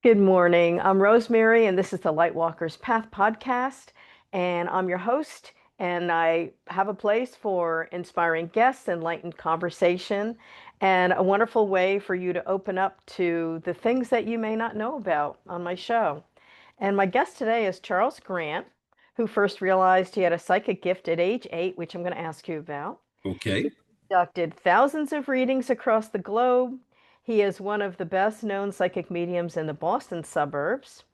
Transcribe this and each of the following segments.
Good morning. I'm Rosemary, and this is the Lightwalker's Path podcast. And I'm your host, and I have a place for inspiring guests, enlightened conversation, and a wonderful way for you to open up to the things that you may not know about on my show. And my guest today is Charles Grant, who first realized he had a psychic gift at age 8, which I'm going to ask you about. Okay. He conducted thousands of readings across the globe. He is one of the best known psychic mediums in the Boston suburbs.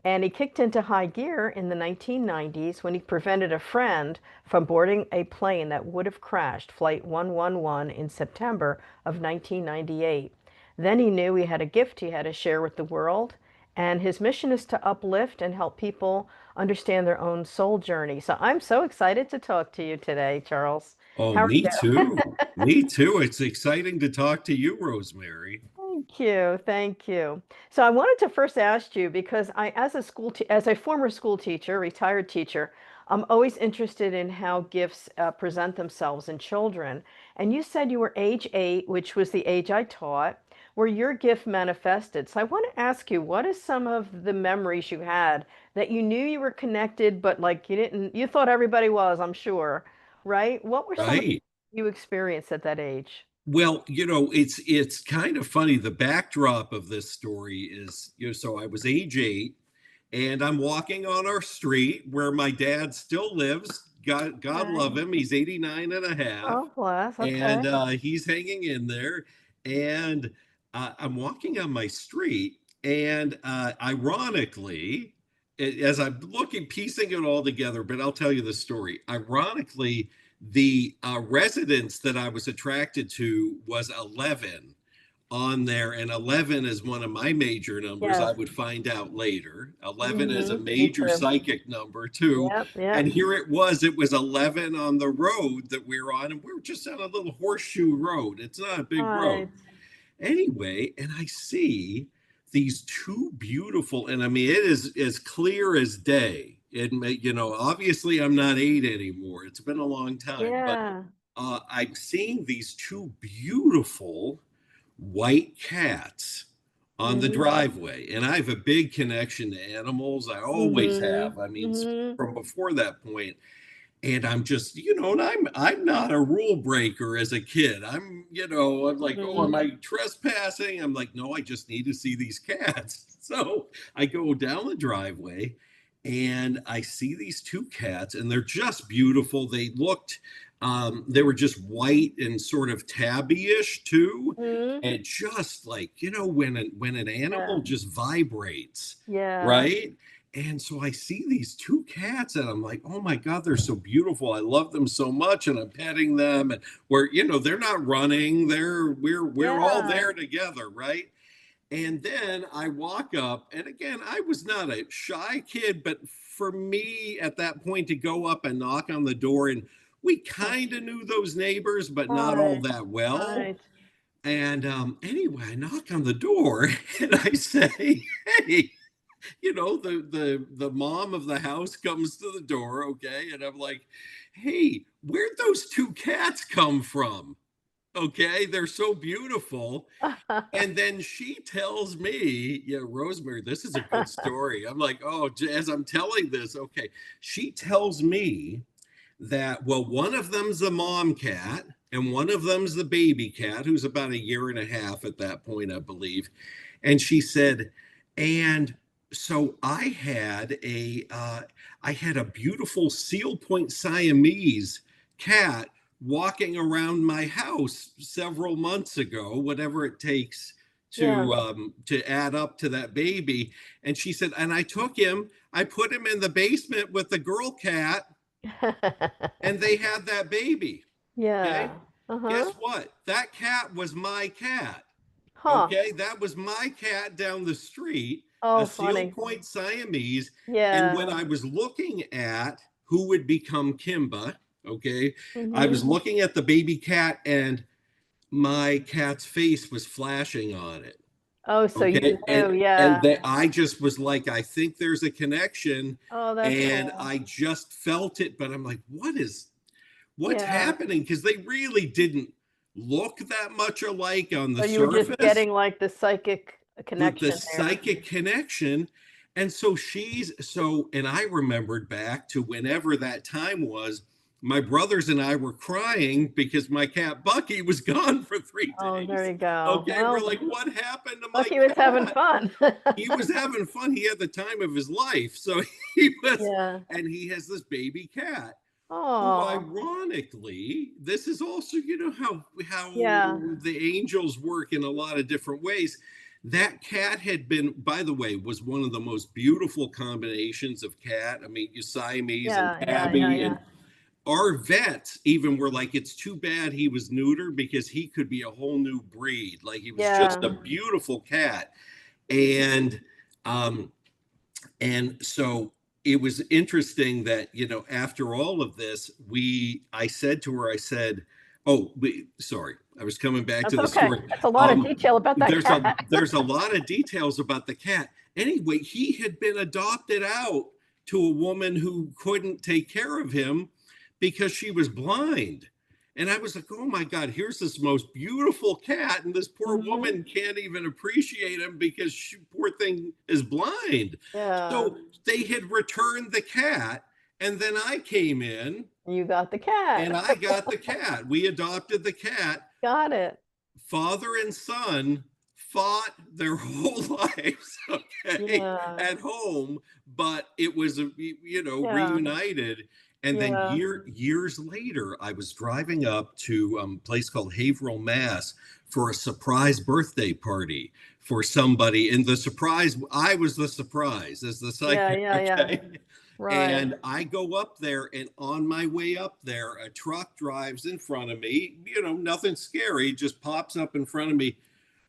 And he kicked into high gear in the 1990s when he prevented a friend from boarding a plane that would have crashed, Flight 111, in September of 1998. Then he knew he had a gift he had to share with the world, and his mission is to uplift and help people understand their own soul journey. So I'm so excited to talk to you today, Charles. Oh, How are me you? too. Me too. It's exciting to talk to you, Rosemary. Thank you. Thank you. So I wanted to first ask you because as a as a former school teacher, retired teacher, I'm always interested in how gifts present themselves in children. And you said you were age 8, which was the age I taught, where your gift manifested. So I want to ask you, what is some of the memories you had that you knew you were connected, but like you thought everybody was, I'm sure, right? What were some of the Right. you experienced at that age? Well, it's kind of funny. The backdrop of this story is, so I was age 8 and I'm walking on our street where my dad still lives. God love Okay. him. He's 89 and a half, Oh, bless. and Okay. he's hanging in there. And I'm walking on my street, and ironically, as I'm looking, piecing it all together, but I'll tell you the story. Ironically, the residence that I was attracted to was 11 on there, and 11 is one of my major numbers. I Yes. would find out later. 11 is a Me major too. psychic number too. Yep. And Yep. here it was 11 on the road that we were on, and we were just on a little horseshoe road. It's not a big road. Right. Anyway, and I see these two beautiful, and I mean, it is as clear as day. Obviously I'm not 8 anymore. It's been a long time, but Yeah. I'm seeing these two beautiful white cats on the Mm-hmm. driveway. And I have a big connection to animals. I always Mm-hmm. have. I mean, Mm-hmm. from before that point. And I'm just, and I'm not a rule breaker as a kid. I'm like, oh, am Mm-hmm. I trespassing? I'm like, no, I just need to see these cats. So I go down the driveway and I see these two cats, and they're just beautiful. They were just white and sort of tabby-ish too. Mm-hmm. And just like, when an Yeah. animal just vibrates, Yeah. right? And so I see these two cats, and I'm like, oh my God, they're so beautiful. I love them so much. And I'm petting them. And they're not running. We're all Yeah. there together, right? And then I walk up, and again, I was not a shy kid, but for me at that point to go up and knock on the door, and we kind of knew those neighbors, but not all Right. that well. Right. And anyway, I knock on the door and I say, hey, the mom of the house comes to the door, okay, and I'm like, hey, where'd those two cats come from? Okay, they're so beautiful. And then she tells me, yeah, Rosemary, this is a good story. I'm like, oh, as I'm telling this, okay, she tells me that, well, one of them's the mom cat and one of them's the baby cat, who's about a year and a half at that point, I believe. And she said, and so I had a beautiful seal point Siamese cat walking around my house several months ago, whatever it takes Yeah. to add up to that baby. And she said, and I put him in the basement with the girl cat, and they had that baby. Okay. Yeah. Uh-huh. Guess what? That cat was my cat. Huh. Okay, that was my cat down the street, a Oh, Seal funny. Point Siamese. And when Yeah. I was looking at who would become Kimba, okay, I Mm-hmm. was looking at the baby cat, and my cat's face was flashing on it. Oh, so you Okay, knew. and Yeah. that I just was like, I think there's a connection, Oh, that's and cool. I just felt it. But I'm like, what's Yeah. happening? Because they really didn't look that much alike on the So you were just surface. getting like the psychic a the connection there. psychic connection. And so and I remembered back to whenever that time was, my brothers and I were crying because my cat Bucky was gone for three Oh, there days. you go. Okay, we're Well, like, what happened to my Bucky was having cat? fun. He was having fun. He had the time of his life. So he was, Yeah. and he has this baby cat who Oh, ironically, this is also, you know, how yeah. the angels work in a lot of different ways. That cat had been, by the way, was one of the most beautiful combinations of cat. I mean, you Siamese and Yeah, yeah, yeah, tabby, yeah. and our vets even were like, it's too bad he was neutered because he could be a whole new breed. Like he was just Yeah. a beautiful cat. And um so it was interesting that, you know, after all of this, I said to her, I said, oh, sorry, I was coming back That's to the okay. story. That's a lot of detail about that cat. There's a lot of details about the cat. Anyway, he had been adopted out to a woman who couldn't take care of him because she was blind. And I was like, oh my God, here's this most beautiful cat, and this poor Hmm. woman can't even appreciate him because she, poor thing, is blind. Yeah. So they had returned the cat, and then I came in You got the and cat. I got the cat. We adopted the cat. Got it. Father and son fought their whole lives, okay, Yeah. at home, but it was, you know, Yeah. reunited. And then Yeah. years later, I was driving up to a place called Haverhill, Mass, for a surprise birthday party for somebody. And the surprise, I was the surprise as the Yeah. psychic, Yeah. Yeah. okay. Right. And I go up there, and on my way up there, a truck drives in front of me. You know, nothing scary, just pops up in front of me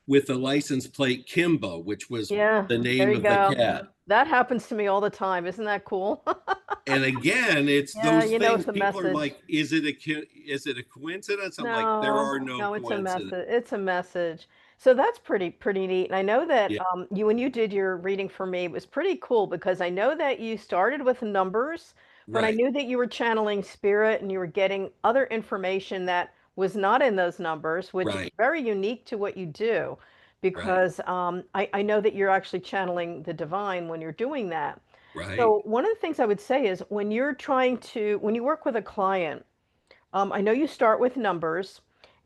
with the license plate Kimbo, which was Yeah. the There name you of the go. cat. That happens to me all the time. Isn't that cool? And again, it's Yeah. those You know, things it's a people are message. like, is it a coincidence? I'm like, there No, are no no, it's a coincidences. message. It's a message. So that's pretty neat. And I know that Yeah, you when you did your reading for me, it was pretty cool because I know that you started with numbers, but I right, knew that you were channeling spirit and you were getting other information that was not in those numbers, which is right, very unique to what you do, right, because I know that you're actually channeling the divine when you're doing that. right. So one of the things I would say is when you work with a client, I know you start with numbers,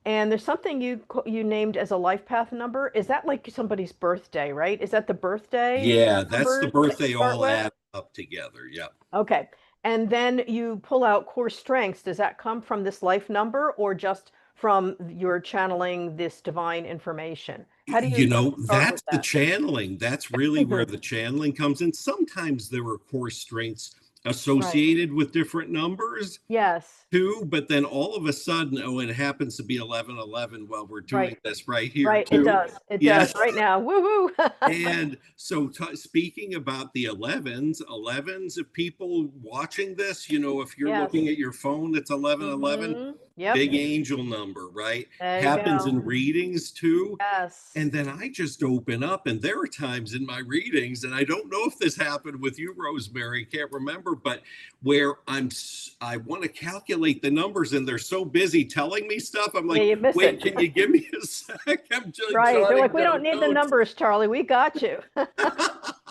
and there's something you named as a life path number. Is that like somebody's birthday, right? Is that the birthday Yeah, that's the numbers that you birthday start all with? add up together. Yep. Okay. And then you pull out core strengths. Does that come from this life number or just from your channeling this divine information? How do You you know, start that's with the that? channeling. That's really where the channeling comes in. Sometimes there are core strengths Right. associated with different numbers Yes. too, but then all of a sudden, oh, it happens to be 1111 while we're doing Right. this right here Right. It too. does. It does Yes. right now. Woohoo. And so, speaking about the 11s, if people watching this, you know, if you're looking Yes. at your phone, it's 1111, Yep. big angel number, right? There you Happens go. in readings too. Yes. And then I just open up, and there are times in my readings, and I don't know if this happened with you, Rosemary, can't remember, but where I want to calculate the numbers, and they're so busy telling me stuff. I'm Yeah, like, you miss it. wait, can you give me a sec? I'm just Right. They're jotting like, we down don't need the notes. numbers, Charlie. We got you.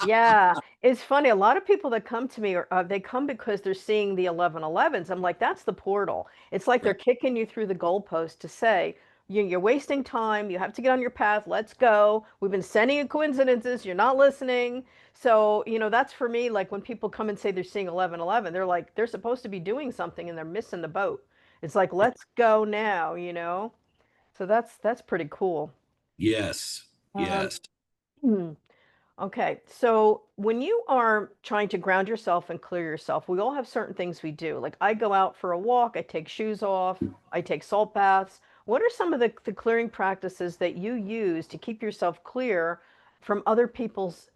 Yeah. It's funny. A lot of people that come to me, they come because they're seeing the 1111s. I'm like, that's the portal. It's like they're Right, kicking you through the goalpost to say, you're wasting time. You have to get on your path. Let's go. We've been sending you coincidences. You're not listening. So, that's for me. Like when people come and say they're seeing 1111, they're like, they're supposed to be doing something and they're missing the boat. It's like, right. let's go now. So that's pretty cool. Yes, Um, yes, hmm, okay, so when you are trying to ground yourself and clear yourself, we all have certain things we do. Like I go out for a walk, I take shoes off, I take salt baths. What are some of the clearing practices that you use to keep yourself clear from other people's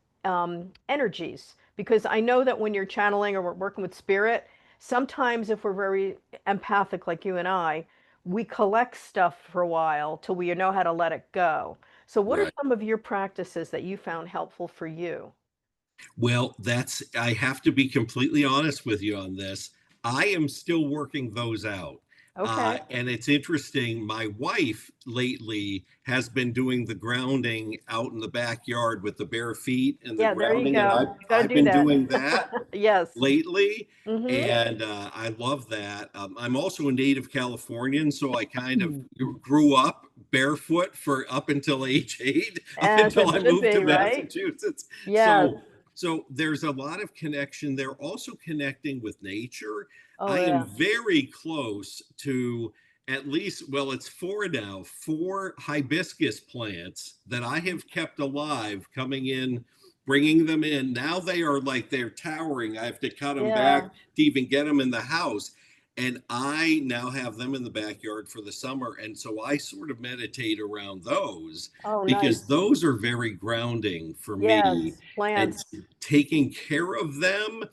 energies? Because I know that when you're channeling or we're working with spirit, sometimes if we're very empathic like you and I, we collect stuff for a while till we know how to let it go. So what are right. some of your practices that you found helpful for you? Well, I have to be completely honest with you on this. I am still working those out. Okay. And it's interesting. My wife lately has been doing the grounding out in the backyard with the bare feet and the Yeah, there you grounding, and go. I've You got to I've do been that. doing that Yes. lately, Mm-hmm. and I love that. I'm also a native Californian, so I kind of Mm. grew up barefoot for up until age 8, up As until it I should moved to be, right? Massachusetts. Yes. So there's a lot of connection. They're also connecting with nature. Oh, I am yeah. very close to at least, well, it's four now, four hibiscus plants that I have kept alive coming in, bringing them in. Now they are like they're towering. I have to cut them Yeah. back to even get them in the house. And I now have them in the backyard for the summer. And so I sort of meditate around those Oh, because nice. those are very grounding for me. Yes. And Plants. taking care of them,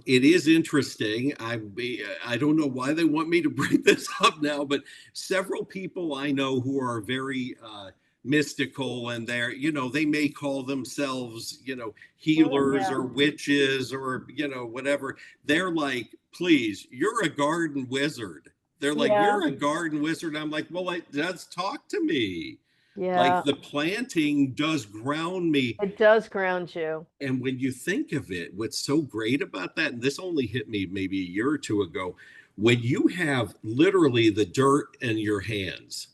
it is interesting. I don't know why they want me to bring this up now, but several people I know who are very mystical, and they may call themselves healers Yeah. or witches or whatever. They're like, please, you're a garden wizard. They're like, Yeah. you're a garden wizard. I'm like, well, it does talk to me. Like Yeah. the planting does ground me. It does ground you. And when you think of it, what's so great about that, and this only hit me maybe a year or two ago, when you have literally the dirt in your hands,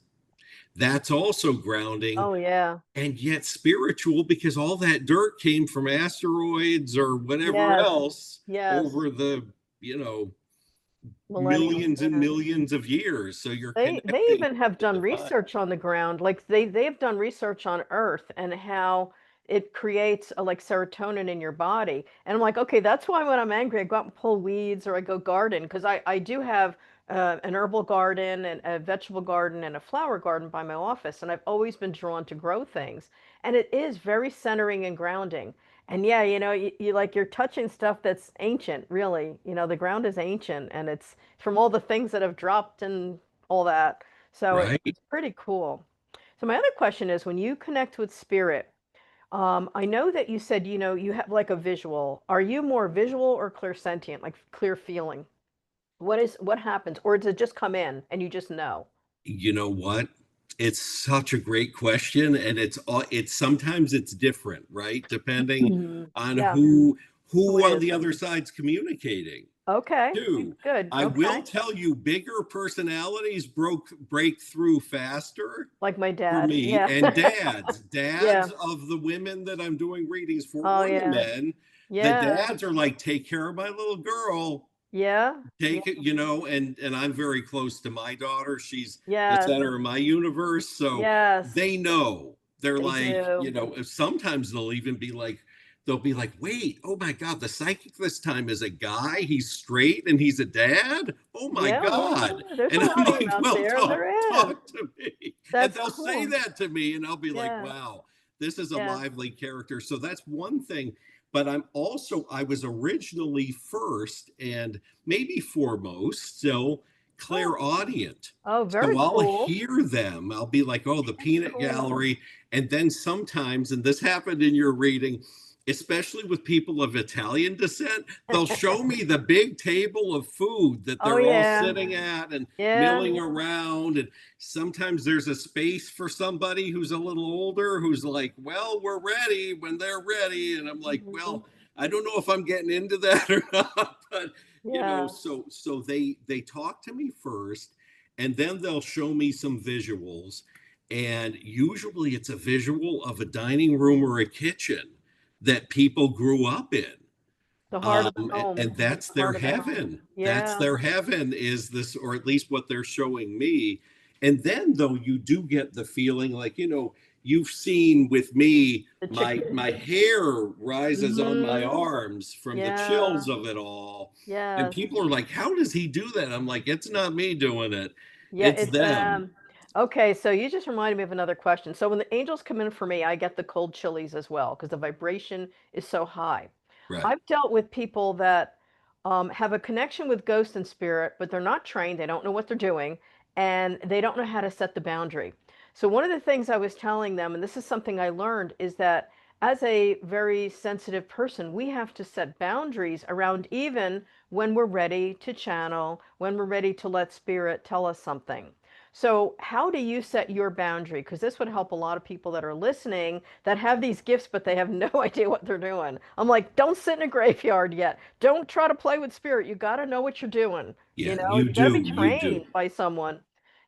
that's also grounding Oh, yeah. and yet spiritual because all that dirt came from asteroids or whatever Yes. else Yes. over the, you know, Millennium. millions and Yeah. millions of years. So you're They connecting even have with done the divine. research on the ground. Like they've done research on Earth and how it creates like serotonin in your body. And I'm like, okay, that's why when I'm angry, I go out and pull weeds or I go garden because I do have an herbal garden and a vegetable garden and a flower garden by my office, and I've always been drawn to grow things. And it is very centering and grounding. And yeah, you like you're touching stuff that's ancient, really. The ground is ancient and it's from all the things that have dropped and all that. So Right. it's pretty cool. So my other question is when you connect with spirit, I know that you said, you have like a visual. Are you more visual or clairsentient, like clear feeling? What happens? Or does it just come in and you just know? You know what? It's such a great question, and it's sometimes it's different, right? Depending Mhm. on Yeah. Who who it on is? the other side's communicating Okay. to. Good. I will Okay. tell you, bigger personalities break through faster Like my for dad. me, Yeah. and dads Yeah. of the women that I'm doing readings for, Oh, or the yeah. men. The Yeah. dads are like, take care of my little girl, Yeah. Yeah. take it, and I'm very close to my daughter. She's the Yes. center of my universe, so Yes. they know. They're They like, do. sometimes they'll be like, wait, oh my god, the psychic this time is a guy, he's straight and he's a dad, oh my Yeah, god. well, there's a And I'm lot of them like, out well, there. There is. talk to me. And That's they'll say cool. that to me, and I'll be like, Yeah, wow, this is a yeah. lively character. So that's one thing. But I was originally first and maybe foremost still Oh, clairaudient. oh, very So I'll cool. hear them. I'll be like, oh, the That's peanut cool. gallery. And then sometimes, and this happened in your reading, especially with people of Italian descent, they'll show me the big table of food that Oh, they're all yeah. sitting at and Yeah. milling around. And sometimes there's a space for somebody who's a little older who's like, well, we're ready when they're ready. And I'm like, Mhm. well, I don't know if I'm getting into that or not, but Yeah. so they talk to me first, and then they'll show me some visuals, and usually it's a visual of a dining room or a kitchen that people grew up in, The heart of the home. and Like that's the their heart of the home. heaven. That's Yeah. their heaven, is this, or at least what they're showing me. And then though you do get the feeling like, you've seen with me, The my chicken. hair rises on my Hmm. arms from the Yeah. chills of it all. And Yes. people are like, how does he do that? I'm like, it's not me doing it, Yeah, it's it's them. okay, so you just reminded me of another question. So when the angels come in for me, I get the cold chillies as well because the vibration is so high. Right. I've dealt with people that have a connection with ghost and spirit, but they're not trained, they don't know what they're doing, and they don't know how to set the boundary. So one of the things I was telling them, and this is something I learned, is that as a very sensitive person, we have to set boundaries around even when we're ready to channel, when we're ready to let spirit tell us something. So, how do you set your boundary? Because this would help a lot of people that are listening that have these gifts, but they have no idea what they're doing. I'm like, don't sit in a graveyard yet. Don't try to play with spirit. You got to know what you're doing. Yeah, You got to be you do, trained by someone.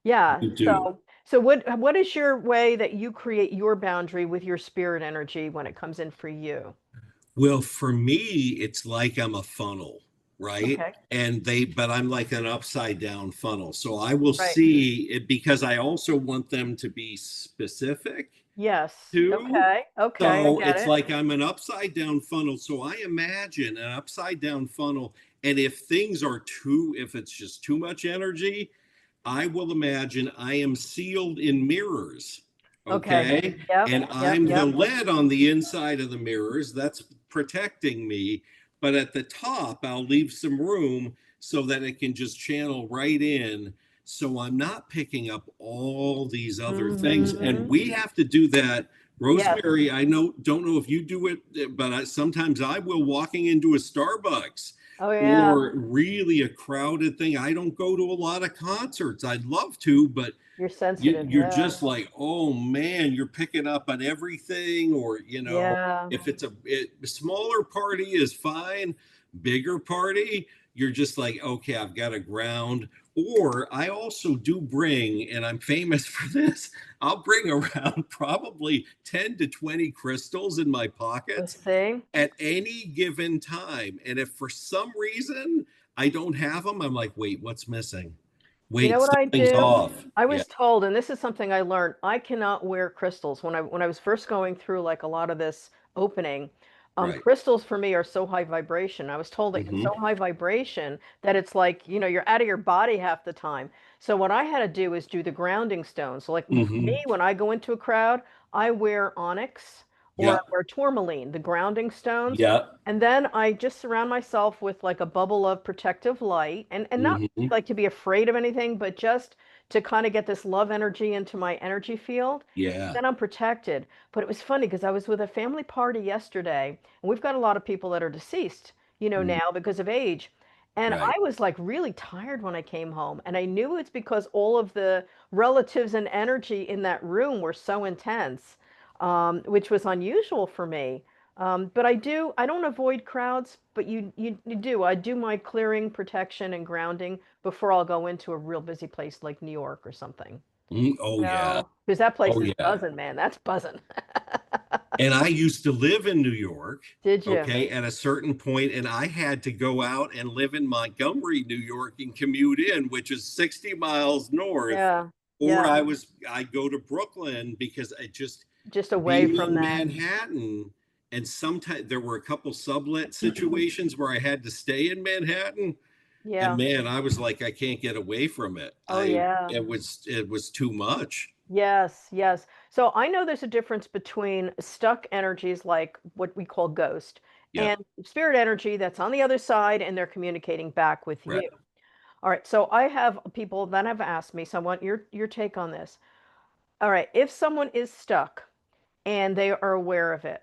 Yeah. you do. So what is your way that you create your boundary with your spirit energy when it comes in for you? Well, for me, it's like I'm a funnel, right? Okay. But I'm like an upside down funnel. So I will Right. see it because I also want them to be specific Yes. too. Okay. Okay. I So get it's it. like I'm an upside down funnel. So I imagine an upside down funnel. And if it's just too much energy, I will imagine I am sealed in mirrors. Okay. Okay. Yep. And Yep. I'm the Yep. lead on the inside of the mirrors. That's protecting me. But at the top, I'll leave some room so that it can just channel right in. So I'm not picking up all these other things. And Mm-hmm. we have to do that. Yes. Rosemary, don't know if you do it, but sometimes I will walking into a Starbucks Oh yeah. or really a crowded thing. I don't go to a lot of concerts. I'd love to, but You're sensitive. you're Yeah. just like, oh man, you're picking up on everything. Or, Yeah. if a smaller party is fine, bigger party, you're just like, okay, I've got to ground. Or I also do bring, and I'm famous for this, I'll bring around probably 10 to 20 crystals in my Let's pockets see. at any given time. And if for some reason I don't have them, I'm like, wait, what's missing? You know Wait, what I something's do? off. I Yeah, was told, and this is something I learned, I cannot wear crystals. When I was first going through like a lot of this opening, right. crystals for me are so high vibration. I was told that it's Mm-hmm. so high vibration that it's like, you're out of your body half the time. So what I had to do is do the grounding stones. So like for me, Mm-hmm. when I go into a crowd, I wear onyx or I Yeah. wear tourmaline, the grounding stones. Yeah. And then I just surround myself with like a bubble of protective light and not Mm-hmm. like to be afraid of anything, but just to kind of get this love energy into my energy field. Yeah. Then I'm protected. But it was funny because I was with a family party yesterday, and we've got a lot of people that are deceased, Mm, now because of age. And I right. was like really tired when I came home. And I knew it's because all of the relatives and energy in that room were so intense, which was unusual for me. But I don't avoid crowds, but you do. I do my clearing, protection, and grounding before I'll go into a real busy place like New York or something. Oh yeah. Because that place Oh is yeah. buzzing, man. That's buzzing. And I used to live in New York, Did you? okay, at a certain point, and I had to go out and live in Montgomery, New York, and commute in, which is 60 miles north. Yeah. Or Yeah. I'd go to Brooklyn because I just Just away being from in that. Manhattan, and sometimes there were a couple sublet situations where I had to stay in Manhattan. And Yeah. man, I was like, I can't get away from it. Oh, yeah. It was too much. Yes, yes. So I know there's a difference between stuck energies like what we call ghost Yeah, and spirit energy that's on the other side and they're communicating back with right. you. All right, so I have people that have asked me, so I want your take on this. All right, if someone is stuck and they are aware of it,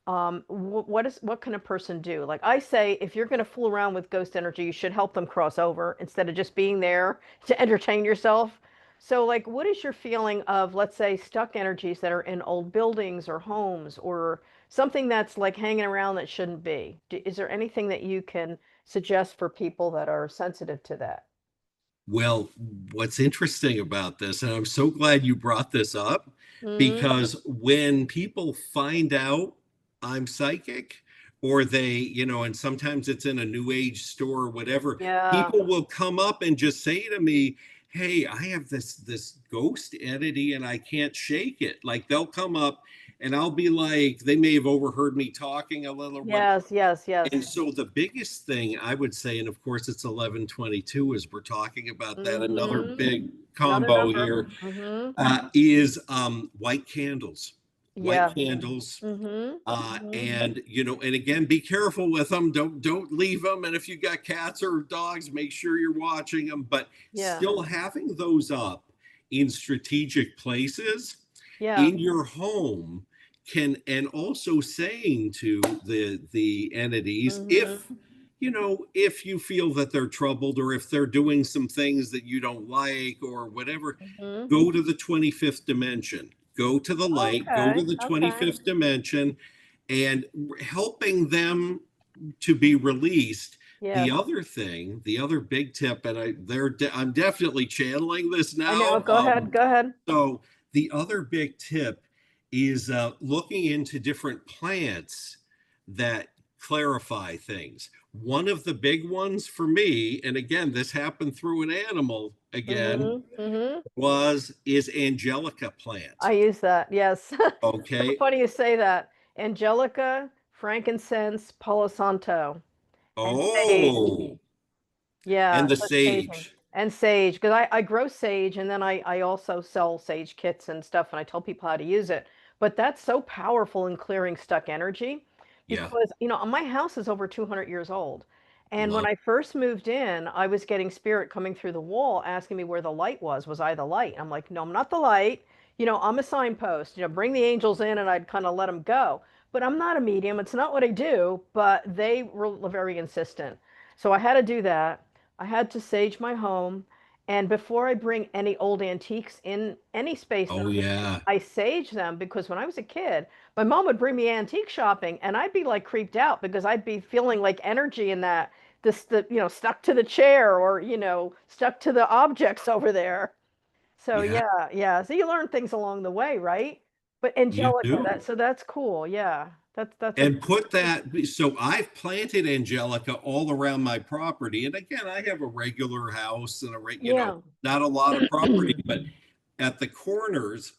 what can a person do? Like I say, if you're going to fool around with ghost energy, you should help them cross over instead of just being there to entertain yourself. So, like, what is your feeling of, let's say, stuck energies that are in old buildings or homes or something that's like hanging around that shouldn't be? Is there anything that you can suggest for people that are sensitive to that? Well, what's interesting about this, and I'm so glad you brought this up, Hmm. because when people find out I'm psychic, or and sometimes it's in a new age store or whatever, Yeah. people will come up and just say to me, "Hey, I have this ghost entity and I can't shake it." Like they'll come up and I'll be like, they may have overheard me talking a little or what. Yes, yes, And yes. so the biggest thing I would say, and of course it's 11:22 as we're talking about that, another Hmm. big Another combo number. here, Hmm. is white candles. White Yeah. candles. Hmm. Hmm. And and again, be careful with them. Don't leave them. And if you got cats or dogs, make sure you're watching them. But Yeah. still having those up in strategic places Yeah. in your home can, and also saying to the entities, if Mm-hmm. if you feel that they're troubled, or if they're doing some things that you don't like or whatever, Mm-hmm. go to the 25th dimension, go to the light, go to Okay. the Okay. 25th dimension, and helping them to be released. The Yes. other thing, the other big tip, and I'm definitely channeling this I know. now. Go ahead. Go ahead. So the other big tip is looking into different plants that clarify things. One of the big ones for me, and again, this happened through an animal again, Mm-hmm. Mm-hmm. is angelica I plant. use that. Yes. So Okay. funny you say that. Angelica, frankincense, Palo Santo, and sage. Oh, Yeah, and the so saging sage. and sage, because I grow sage, and then I also sell sage kits and stuff, and I tell people how to use it. But that's so powerful in clearing stuck energy, Yeah, because my house is over 200 years old. And when love. I first moved in, I was getting spirit coming through the wall asking me where the light was. Was I the light? I'm like, no, I'm not the light. I'm a signpost. Bring the angels in, and I'd kind of let them go. But I'm not a medium. It's not what I do. But they were very insistent. So I had to do that. I had to sage my home. And before I bring any old antiques in any space that Oh I'm in, yeah, I sage them, because when I was a kid, my mom would bring me antique shopping, and I'd be like creeped out, because I'd be feeling like energy in stuck to the chair, or, stuck to the objects over there. So yeah, yeah, yeah. So you learn things along the way, right? But you Angelica, do. that's cool. Yeah. That's a And put that, so I've planted angelica all around my property. And again, I have a regular house and yeah. not a lot of property, but at the corners,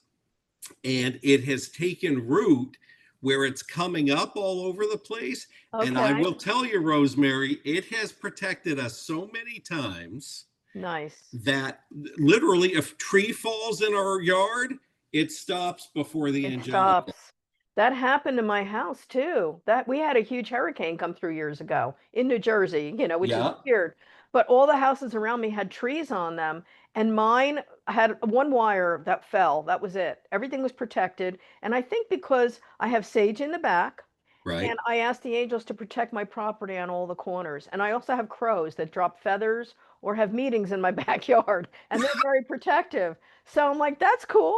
and it has taken root where it's coming up all over the place. And I Okay. will tell you, Rosemary, it has protected us so many times Nice. that literally, if a tree falls in our yard, it stops before the It angelica. stops. That happened to my house too. That we had a huge hurricane come through years ago in New Jersey, which is Yeah, weird. But all the houses around me had trees on them, and mine had one wire that fell. That was it. Everything was protected. And I think because I have sage in the back, and right. I asked the angels to protect my property on all the corners. And I also have crows that drop feathers or have meetings in my backyard, and they're very protective. So I'm like, that's cool,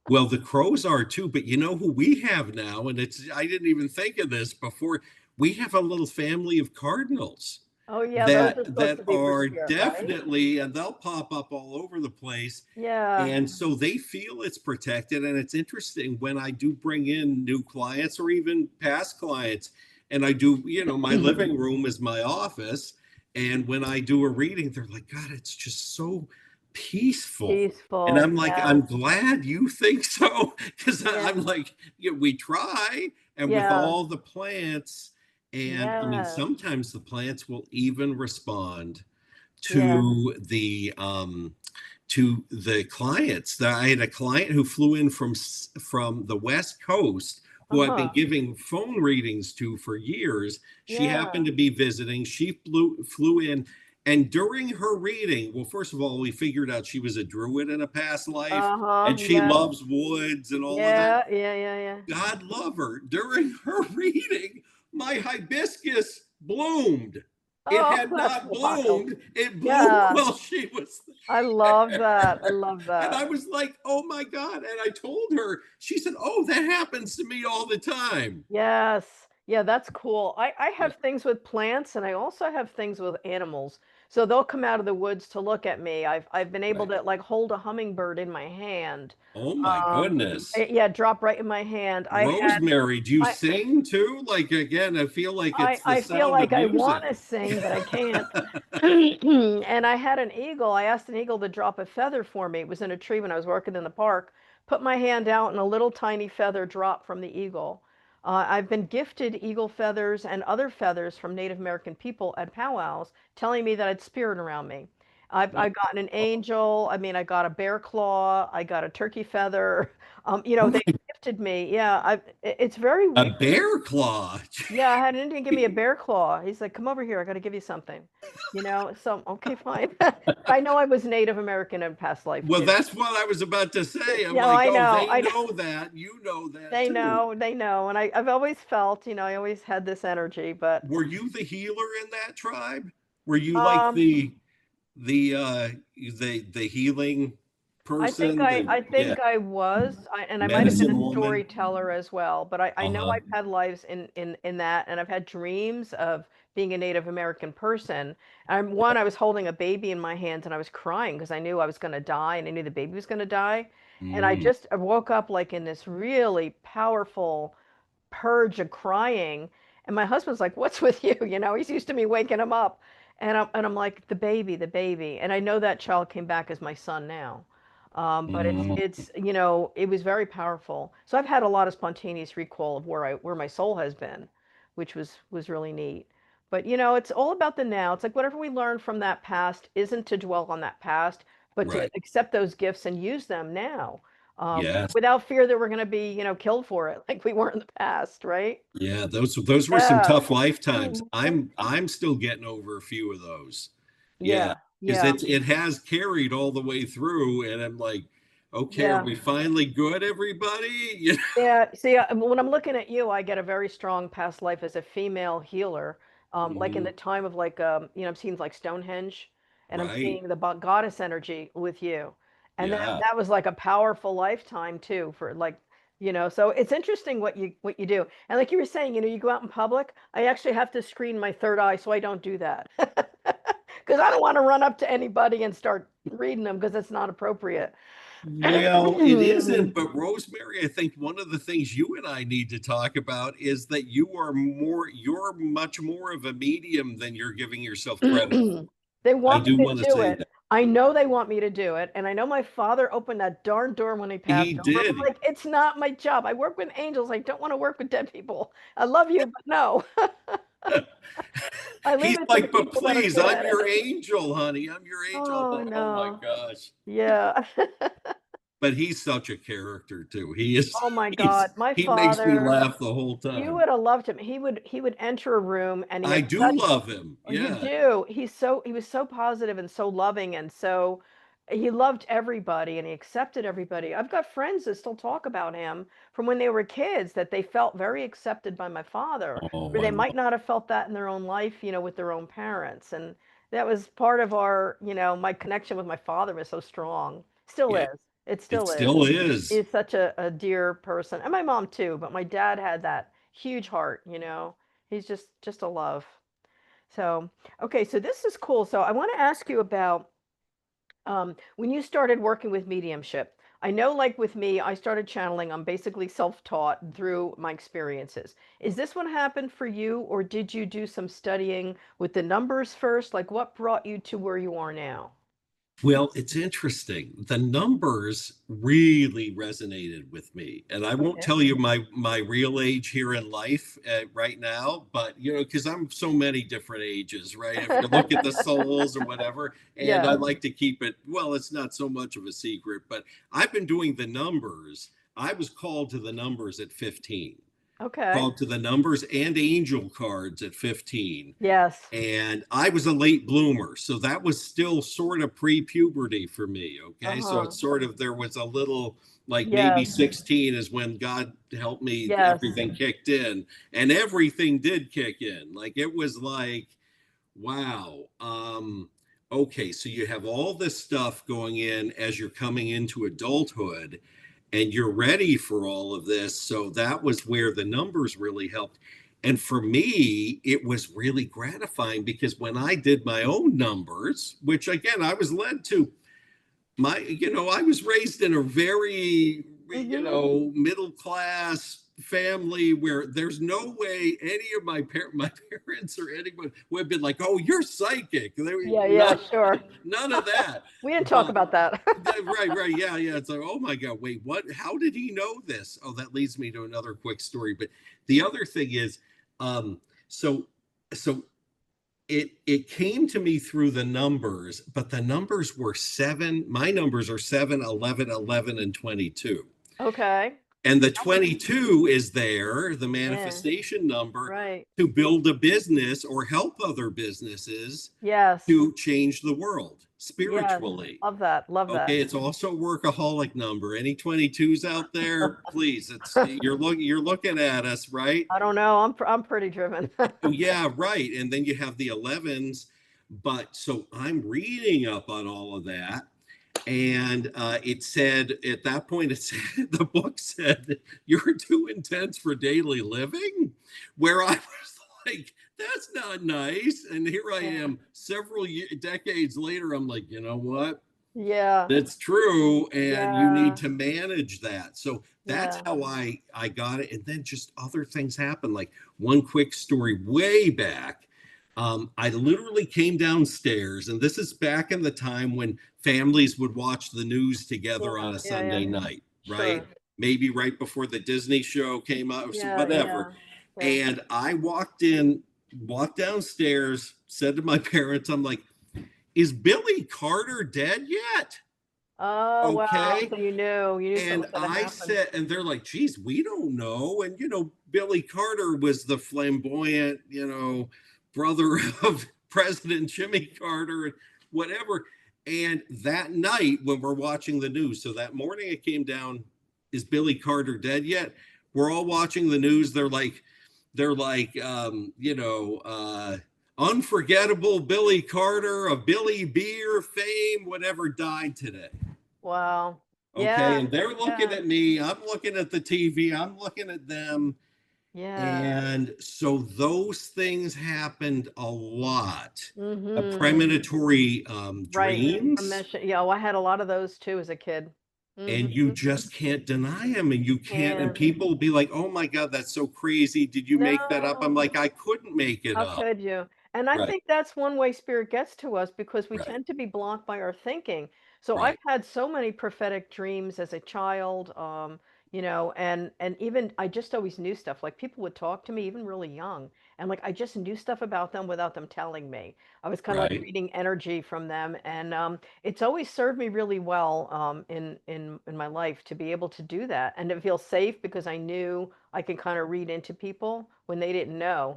Well, the crows are too, but you know who we have now, and I didn't even think of this before. We have a little family of cardinals Oh yeah, those are supposed that to be for are spirit, right? definitely, and they'll pop up all over the place. Yeah. And so they feel it's protected. And it's interesting when I do bring in new clients or even past clients, and I do, my living room is my office. And when I do a reading, they're like, God, it's just so peaceful. And Peaceful. I'm like, Yes. I'm glad you think so. Because I'm Yeah. like, we try. And with Yeah. all the plants, and I mean, Yes. sometimes the plants will even respond Yeah. to the clients. That I had a client who flew in from the West Coast, who I've been Uh-huh. giving phone readings to for years. She happened Yeah. to be visiting. She flew in, and during her reading, well, first of all, we figured out she was a druid in a past life, Uh-huh. and she Yes. loves woods and all of that. Yeah. Yeah. Yeah. Yeah. God love her. During her reading, my hibiscus bloomed. It Oh, had that's not wild. bloomed. It bloomed Yeah. while she was I love that. I there. love And that. I was like, oh my God. And I told her, she said, oh, that happens to me all the time. Yes. Yeah, that's cool. I Yeah. have things with plants, and I also have things with animals. So they'll come out of the woods to look at me. I've been able Right. to like hold a hummingbird in my hand. Oh my goodness. Yeah, drop right in my hand. Rosemary, do you I sing too? Like, again, I feel like I it's the I feel sound like of I want music. to sing, but I can't. And I had an eagle. I asked an eagle to drop a feather for me. It was in a tree when I was working in the park. Put my hand out, and a little tiny feather dropped from the eagle. I've been gifted eagle feathers and other feathers from Native American people at powwows, telling me that it's spirit around me. I've gotten an angel. I mean, I got a bear claw. I got a turkey feather. Oh They my gift gifted me. Yeah, it's very A weird. bear claw. Yeah, I had an Indian give me a bear claw. He's like, "Come over here. I got to give you something." So okay, fine. I know I was Native American in past life Well, too. that's what I was about to say. I'm Yeah, like, I oh, know. they I know. know that. You know that They too. know. They know. And I've always felt, I always had this energy, but Were you the healer in that tribe? Were you like um the healing I think person? I The I yeah, think I was, and I might have been medicine a woman. storyteller as well, but I know Uh-huh. I've had lives in that, and I've had dreams of being a Native American person. I was holding a baby in my hands and I was crying because I knew I was going to die and I knew the baby was going to die. And Mm, I woke up like in this really powerful purge of crying. And my husband's like, "What's with you?" He's used to me waking him up. And I'm like, "The baby, the baby." And I know that child came back as my son now. But mm, it was very powerful. So I've had a lot of spontaneous recall of where my soul has been, which was really neat. But it's all about the now. It's like whatever we learn from that past isn't to dwell on that past, but to right. accept those gifts and use them now, Yes. without fear that we're going to be, killed for it, like we were in the past, right? Yeah, those were some Yeah. tough lifetimes. Mhm. I'm still getting over a few of those. Yeah, Yeah. because Yeah. it has carried all the way through, and I'm like, okay, are Yeah. we finally good, everybody? Yeah. Yeah, see, when I'm looking at you, I get a very strong past life as a female healer. Like in Mhm. the time of like, I'm seeing like Stonehenge, and I'm Right. seeing the goddess energy with you, and Yeah. that was like a powerful lifetime too for like, So it's interesting what you do, and like you were saying, you go out in public. I actually have to screen my third eye so I don't do that, because I don't want to run up to anybody and start reading them because it's not appropriate. Well, it isn't, but Rosemary, I think one of the things you and I need to talk about is that you're much more of a medium than you're giving yourself credit for. They I want me do to want to do say it. that. I know they want me to do it. And I know my father opened that darn door when he He passed over. I'm did. like, it's not my job. I work with angels. I don't want to work with dead people. I love you, but no. I leave He's it to the like, but people that are please, good I'm at your it. angel, honey. I'm your angel. Oh, Oh my no. gosh. Yeah. But he's such a character too. He is Oh my he's God. My he makes me father, laugh the whole you time. would have loved him. He would enter a room and he I had do such. love him. Oh, you Yeah. do. He was so positive and so loving and so he loved everybody and he accepted everybody. I've got friends that still talk about him from when they were kids that they felt very accepted by my father, Oh, where I they might love not have felt that in their own life, with their own parents. And that was part of my connection with my father was so strong. Still yeah. is. It It still is. still is. He's such a dear person. And my mom too, but my dad had that huge heart. He's just a love. So, okay, so this is cool. So I want to ask you about when you started working with mediumship. I know, like with me, I started channeling. I'm basically self-taught through my experiences. Is this what happened for you, or did you do some studying with the numbers first? Like, what brought you to where you are now? Well, it's interesting. The numbers really resonated with me, and I won't Okay. tell you my real age here in life right now, but because I'm so many different ages, right? If you look at the souls or whatever, and I Yeah. like to keep it. Well, it's not so much of a secret, but I've been doing the numbers. I was called to the numbers at 15, Okay. called to the numbers and angel cards at 15, Yes. and I was a late bloomer, so that was still sort of pre-puberty for me. Okay, so Uh-huh. it's sort of there was a little like maybe Yes. 16 is when God helped me, Yes. everything kicked in, and everything did kick in. Like it was like, wow. Okay, so you have all this stuff going in as you're coming into adulthood and you're ready for all of this. So that was where the numbers really helped. And for me, it was really gratifying because when I did my own numbers, which again, I was led to, I was raised in a very, Mm-hmm. middle class family where there's no way any of my parents or anyone would have been like, "Oh, you're psychic." They were Yeah, yeah, not sure. none of that. We didn't talk But about that. right, right, yeah, yeah. It's like, oh my God, wait, what? How did he know this? Oh, that leads me to another quick story. But the other thing is, so so it came to me through the numbers, but the numbers were seven. My numbers are 7, 11, 11, and 22. Okay. And the That was 22 is there, the yeah. manifestation number, Right. to build a business or help other businesses Yes. to change the world Yes. spiritually. Love that. Love that. Okay, it's also a workaholic number. Any 22s out there, please, it's you're looking at us, right? I don't know. I'm pretty driven. Oh, yeah, right. And then you have the 11s. But so I'm reading up on all of that. And it said at that point, it said the book said you're too intense for daily living, where I was like, that's not nice. And here I Yeah. am several decades later. I'm like, you know what? Yeah. That's true, and you need Yeah. to manage that. So that's Yeah. how I got it, and then just other things happen. Like one quick story way back, I literally came downstairs, and this is back in the time when families would watch the news Yeah. together on a Yeah. Sunday Yeah. night, right? Sure. Maybe right before the Disney show came out, Yeah. whatever. Yeah. Yeah. And I walked downstairs, said to my parents, I'm like, is Billy Carter dead yet? Oh wow. Okay. So you knew And something had I happened. said, and they're like, geez, we don't know. And, Billy Carter was the flamboyant, brother of President Jimmy Carter and whatever. And that night, when we're watching the news, so that morning it came down, is Billy Carter dead yet? We're all watching the news. They're like, unforgettable Billy Carter of Billy Beer fame, whatever, died today. Wow. Okay. Yeah. And they're looking Yeah. at me. I'm looking at the TV. I'm looking at them. Yeah. And so those things happened a lot. Mm-hmm. Premonitory Right. dreams. Permission. Yeah. Oh, I had a lot of those too as a kid. And you Mm-hmm. just can't deny them. And you can't. And And people will be like, oh my God, that's so crazy. Did you make that up? I'm no. like, I couldn't make it How up. could you? And I Right. think that's one way spirit gets to us because we Right. tend to be blocked by our thinking. So I've Right. had so many prophetic dreams as a child, and even I just always knew stuff. Like people would talk to me even really young, and like I just knew stuff about them without them telling me. I was kind of like Right. reading energy from them, and it's always served me really well in my life to be able to do that and to feel safe because I knew I could kind of read into people when they didn't know.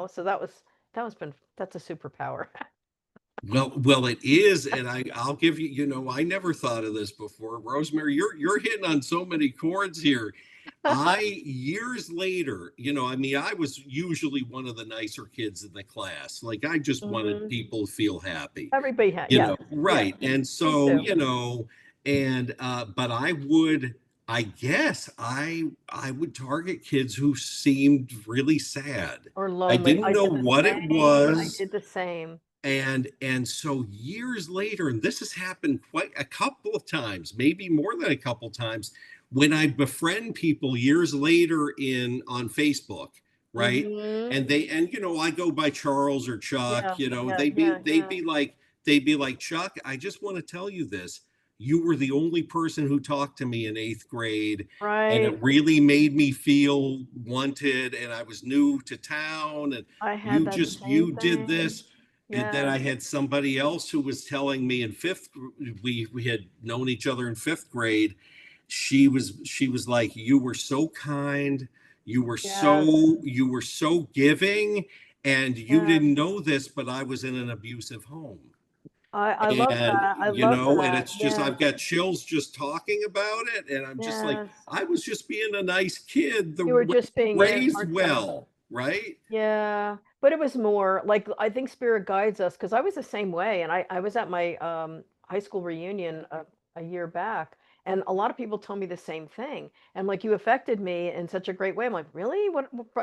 So that's a superpower. Well, it is, and I'll give you. I never thought of this before, Rosemary. You're hitting on so many chords here. I years later, I mean, I was usually one of the nicer kids in the class. Like I just wanted Hmm. people to feel happy, Everybody yes, yes, right? And me so, too. and but I would target kids who seemed really sad. Or I lonely. didn't I know did the what it same. I was, did the same. and so years later, and this has happened quite a couple of times, maybe more than a couple of times, when I befriend people years later in on Facebook, right? Hmm. And I go by Charles or Chuck, Yeah, yeah, they'd be yeah, they'd yeah. be like they'd be like, Chuck, I just want to tell you this. You were the only person who talked to me in 8th grade, and it Right. really made me feel wanted, and I was new to town, and I had you that just same you did thing. this. And then Yes. I had somebody else who was telling me in fifth, we had known each other in 5th grade. She was like, you were so kind, Yes. you were so giving, and you Yes. didn't know this, but I was in an abusive home. I love And that. I love and that. it's just Yes. I've got chills just talking about it. And I'm just like, Yes. I was just being a nice kid, You were just being raised heart-centered. well, right? Yeah, but it was more like I think spirit guides us because I was the same way, and I was at my high school reunion a year back, and a lot of people told me the same thing. And like you affected me in such a great way. I'm like, really?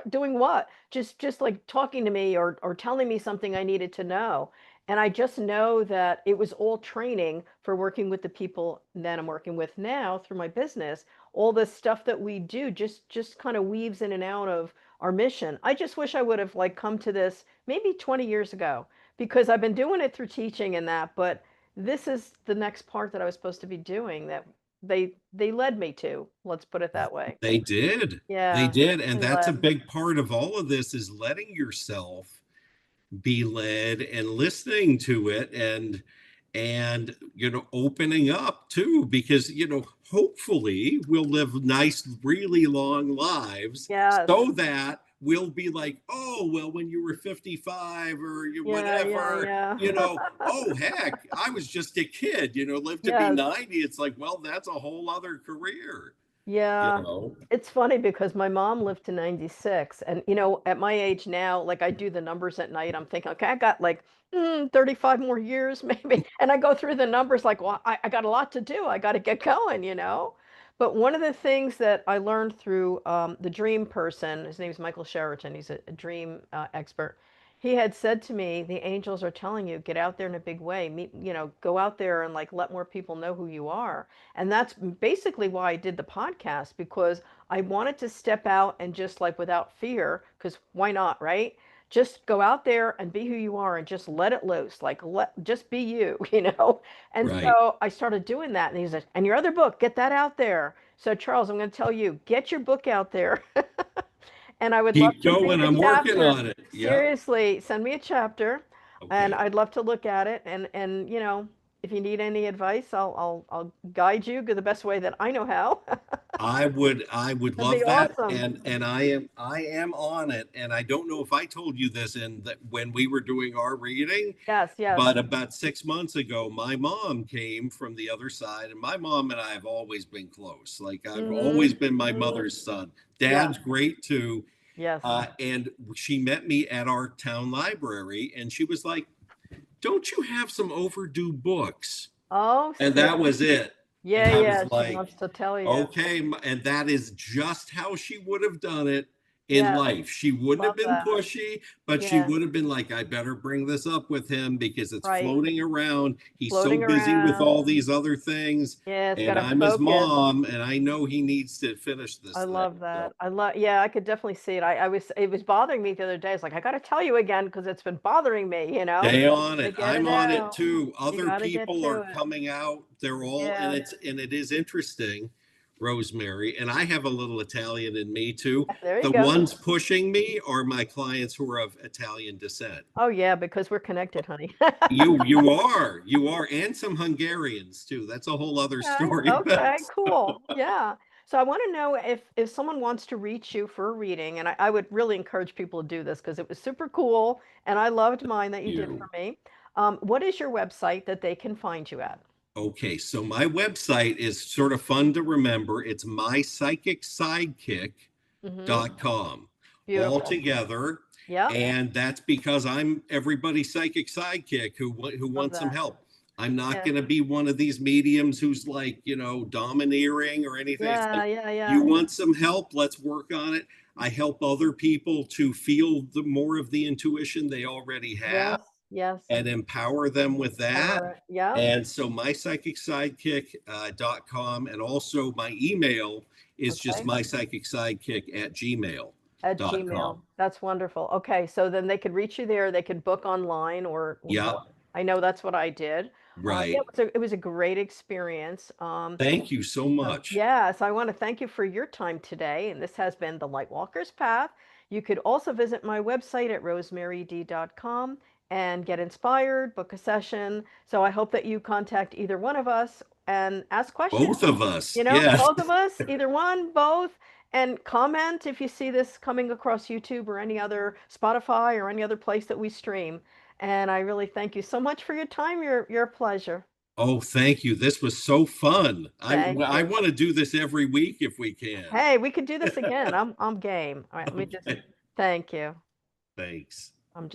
Doing what? Just like talking to me or telling me something I needed to know. And I just know that it was all training for working with the people that I'm working with now through my business. All the stuff that we do just kind of weaves in and out of our mission. I just wish I would have like come to this maybe 20 years ago because I've been doing it through teaching and that, but this is the next part that I was supposed to be doing that they led me to. Let's put it that way. They did. They Yeah, did. And they that's a led. big part of all of this is letting yourself be led and listening to it. and opening up too, because hopefully we'll live nice, really long lives, Yes. so that we'll be like, oh well, when you were 55 or Yeah, yeah, whatever, yeah. oh heck, I was just a kid, live to be Yes. 90. It's like, well, that's a whole other career, you Yeah. know It's funny because my mom lived to 96, and at my age now, like I do the numbers at night, I'm thinking, okay, I got like 35 more years maybe. And I go through the numbers like, well, I got a lot to do. I got to get going. But one of the things that I learned through the dream person, his name is Michael Sheraton, he's a dream expert. He had said to me, the angels are telling you, get out there in a big way. Go out there and like let more people know who you are. And that's basically why I did the podcast, because I wanted to step out and just like without fear, because why not, right? Just go out there and be who you are and just let it loose. Like just be you. And right. so I started doing that. And he said, and your other book, get that out there. So Charles, I'm going to tell you, get your book out there. And I would love Keep to read going, a I'm working chapter. on it. Yep. Seriously, send me a chapter, and Okay. I'd love to look at it. And if you need any advice, I'll guide you the best way that I know how. I would That'd be love that, awesome. and I am on it, and I don't know if I told you this in that when we were doing our reading, Yes, yes. but about 6 months ago, my mom came from the other side, and my mom and I have always been close. Like, I've always Mm-hmm. been my Mm-hmm. mother's son. Yeah. Dad's great too. Yes. And she met me at our town library, and she was like, "Don't you have some overdue books?" Oh, And see. that was it. And Yeah, I yeah. was She like, loves to tell you. okay. And that is just how she would have done it in Yes. life. She wouldn't have Love been that. pushy, but she Yeah. would have been like, I better bring this up with him because it's Right. floating around. He's so Floating busy with around. all these other things. Yeah, it's got And to I'm his focus. mom, and I know he needs to finish I this thing. love So that. Yeah, I could definitely see it. It was bothering me the other day. It's like, I got to tell you again because it's been bothering me. stay on To it. get I'm it on it out. too. You Other got to get people are to it. coming out. They're all, and Yeah. it is interesting, Rosemary. And I have a little Italian in me too. There you The go. ones pushing me are my clients who are of Italian descent. Oh, yeah, because we're connected, honey. You are, and some Hungarians too. That's a whole other Okay, story. okay, cool. Yeah. So I want to know if someone wants to reach you for a reading, and I would really encourage people to do this because it was super cool, and I loved mine that you did for You. me. What is your website that they can find you at? Okay, so my website is sort of fun to remember. It's Mm-hmm. mypsychicsidekick.com, all Beautiful. together. Yep. And that's because I'm everybody's psychic sidekick who Love wants some that. help. I'm not Yeah. going to be one of these mediums who's like, domineering or anything. It's Yeah, like, yeah, you yeah. want some help? Let's work on it. I help other people to feel the more of the intuition they already have Yes, yes. and empower them with that. Power it. Yep. And so my psychic sidekick.com, and also my email is just Okay. my psychic sidekick at At gmail.com. Gmail. That's wonderful. Okay, so then they could reach you there. They could book online, or Yep. I know that's what I did. Yeah, Right. it was a great experience. Thank you so So much. yes, I want to thank you for your time today. And this has been the Lightwalker's Path. You could also visit my website at rosemaryd.com and get inspired, book a session. So I hope that you contact either one of us and ask questions. Both of us. Yes. Both of us, either one, both, and comment if you see this coming across YouTube or any other Spotify or any other place that we stream. And I really thank you so much for your time. You're a pleasure. Oh, thank you. This was so fun. I Thank I you. want to do this every week if we can. Hey, we could do this again. I'm game. All right, let me just Okay. thank you. Thanks.